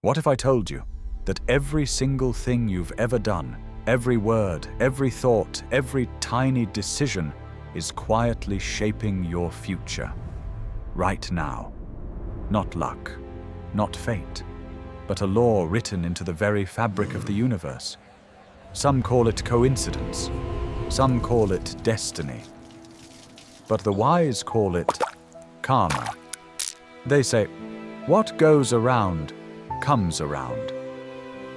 What if I told you that every single thing you've ever done, every word, every thought, every tiny decision is quietly shaping your future? Right now. Not luck, not fate, but a law written into the very fabric of the universe. Some call it coincidence, some call it destiny, but the wise call it karma. They say, what goes around comes around.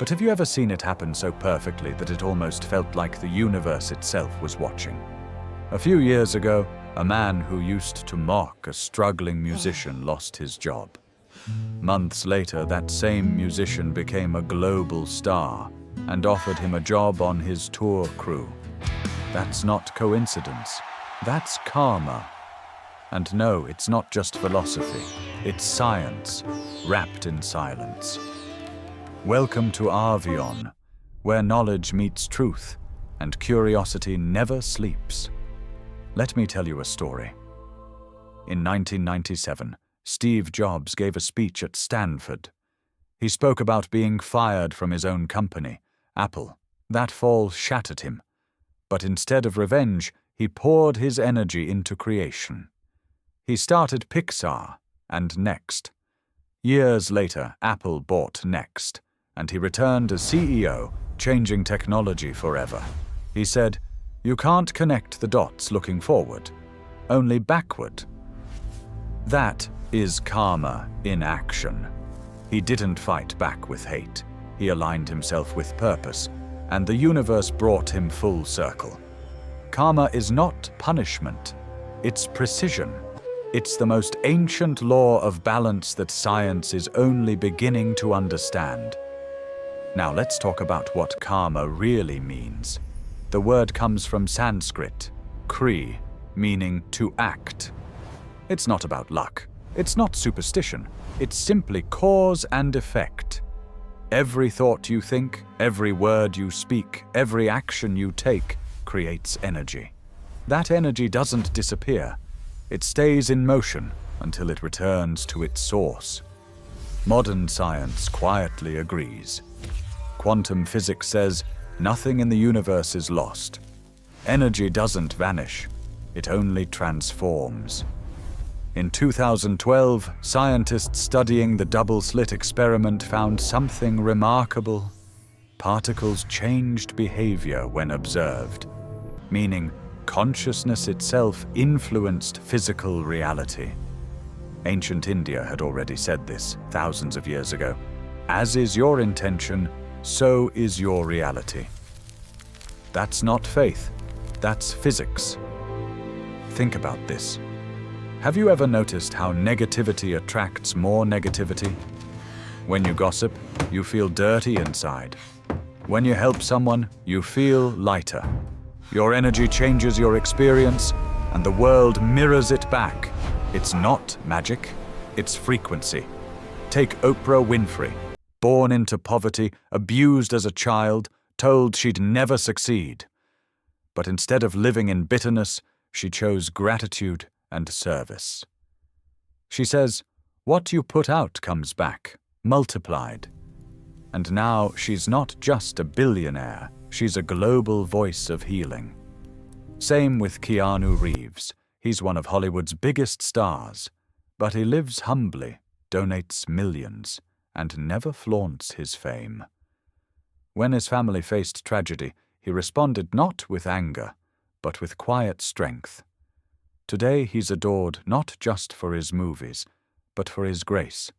But have you ever seen it happen so perfectly that it almost felt like the universe itself was watching? A few years ago, a man who used to mock a struggling musician lost his job. Months later, that same musician became a global star and offered him a job on his tour crew. That's not coincidence. That's karma. And no, it's not just philosophy. It's science, wrapped in silence. Welcome to Arvion, where knowledge meets truth and curiosity never sleeps. Let me tell you a story. In 1997, Steve Jobs gave a speech at Stanford. He spoke about being fired from his own company, Apple. That fall shattered him. But instead of revenge, he poured his energy into creation. He started Pixar and Next. Years later, Apple bought Next, and he returned as CEO, changing technology forever. He said, "You can't connect the dots looking forward, only backward." That is karma in action. He didn't fight back with hate. He aligned himself with purpose, and the universe brought him full circle. Karma is not punishment, it's precision. It's the most ancient law of balance that science is only beginning to understand. Now let's talk about what karma really means. The word comes from Sanskrit, kri, meaning to act. It's not about luck. It's not superstition. It's simply cause and effect. Every thought you think, every word you speak, every action you take creates energy. That energy doesn't disappear. It stays in motion until it returns to its source. Modern science quietly agrees. Quantum physics says nothing in the universe is lost. Energy doesn't vanish, it only transforms. In 2012, scientists studying the double-slit experiment found something remarkable. Particles changed behavior when observed, meaning consciousness itself influenced physical reality. Ancient India had already said this thousands of years ago. As is your intention, so is your reality. That's not faith, that's physics. Think about this. Have you ever noticed how negativity attracts more negativity? When you gossip, you feel dirty inside. When you help someone, you feel lighter. Your energy changes your experience, and the world mirrors it back. It's not magic, it's frequency. Take Oprah Winfrey. Born into poverty, abused as a child, told she'd never succeed. But instead of living in bitterness, she chose gratitude and service. She says, what you put out comes back, multiplied. And now she's not just a billionaire, she's a global voice of healing. Same with Keanu Reeves. He's one of Hollywood's biggest stars, but he lives humbly, donates millions, and never flaunts his fame. When his family faced tragedy, he responded not with anger, but with quiet strength. Today he's adored not just for his movies, but for his grace.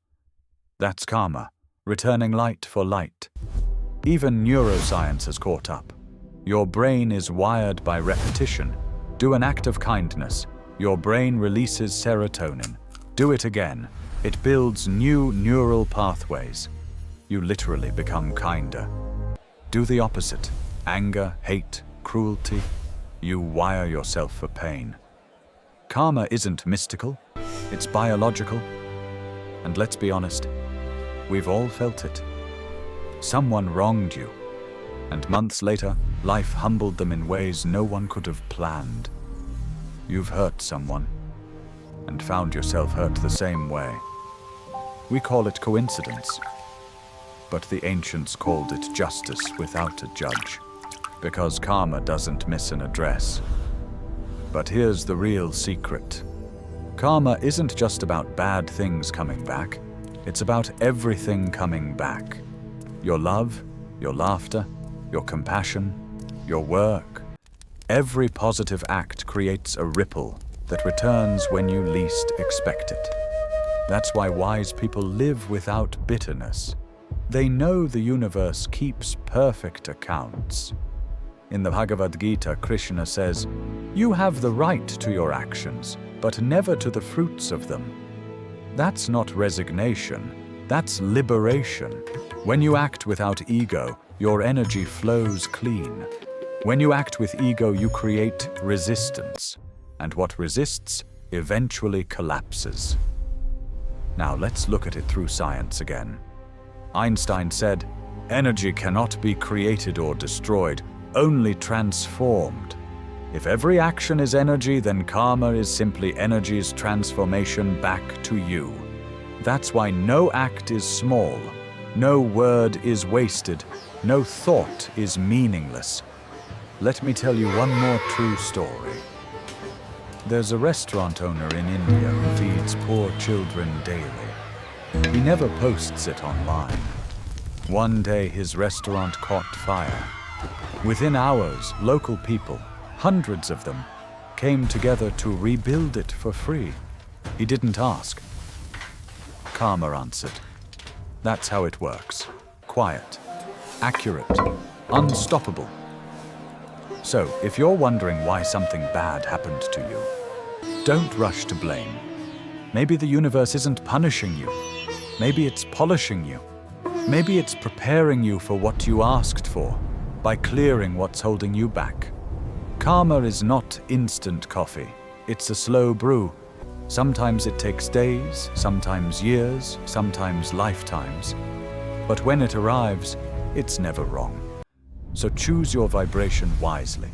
That's karma, returning light for light. Even neuroscience has caught up. Your brain is wired by repetition. Do an act of kindness. Your brain releases serotonin. Do it again. It builds new neural pathways. You literally become kinder. Do the opposite. Anger, hate, cruelty. You wire yourself for pain. Karma isn't mystical. It's biological. And let's be honest, we've all felt it. Someone wronged you, and months later, life humbled them in ways no one could have planned. You've hurt someone, and found yourself hurt the same way. We call it coincidence. but the ancients called it justice without a judge, because karma doesn't miss an address. But here's the real secret. Karma isn't just about bad things coming back. It's about everything coming back. Your love, your laughter, your compassion, your work. Every positive act creates a ripple that returns when you least expect it. That's why wise people live without bitterness. They know the universe keeps perfect accounts. In the Bhagavad Gita, Krishna says, "You have the right to your actions, but never to the fruits of them." That's not resignation, that's liberation. When you act without ego, your energy flows clean. When you act with ego, you create resistance, and what resists eventually collapses. Now let's look at it through science again. Einstein said, "Energy cannot be created or destroyed, only transformed." If every action is energy, then karma is simply energy's transformation back to you. That's why no act is small, no word is wasted, no thought is meaningless. Let me tell you one more true story. There's a restaurant owner in India who feeds poor children daily. He never posts it online. One day his restaurant caught fire. Within hours, local people, hundreds of them, came together to rebuild it for free. He didn't ask. Karma answered. That's how it works. Quiet, accurate, unstoppable. So, if you're wondering why something bad happened to you, don't rush to blame. Maybe the universe isn't punishing you. Maybe it's polishing you. Maybe it's preparing you for what you asked for, by clearing what's holding you back. Karma is not instant coffee. It's a slow brew. Sometimes it takes days, sometimes years, sometimes lifetimes. But when it arrives, it's never wrong. So choose your vibration wisely.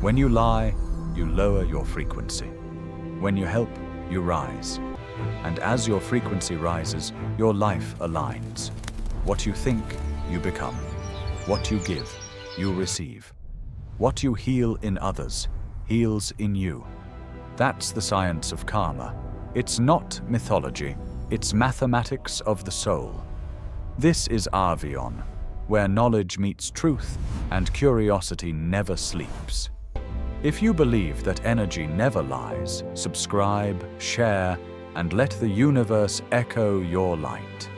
When you lie, you lower your frequency. When you help, you rise. And as your frequency rises, your life aligns. What you think, you become. What you give, you receive. What you heal in others, heals in you. That's the science of karma. It's not mythology, it's mathematics of the soul. This is Arvion, where knowledge meets truth and curiosity never sleeps. If you believe that energy never lies, subscribe, share, and let the universe echo your light.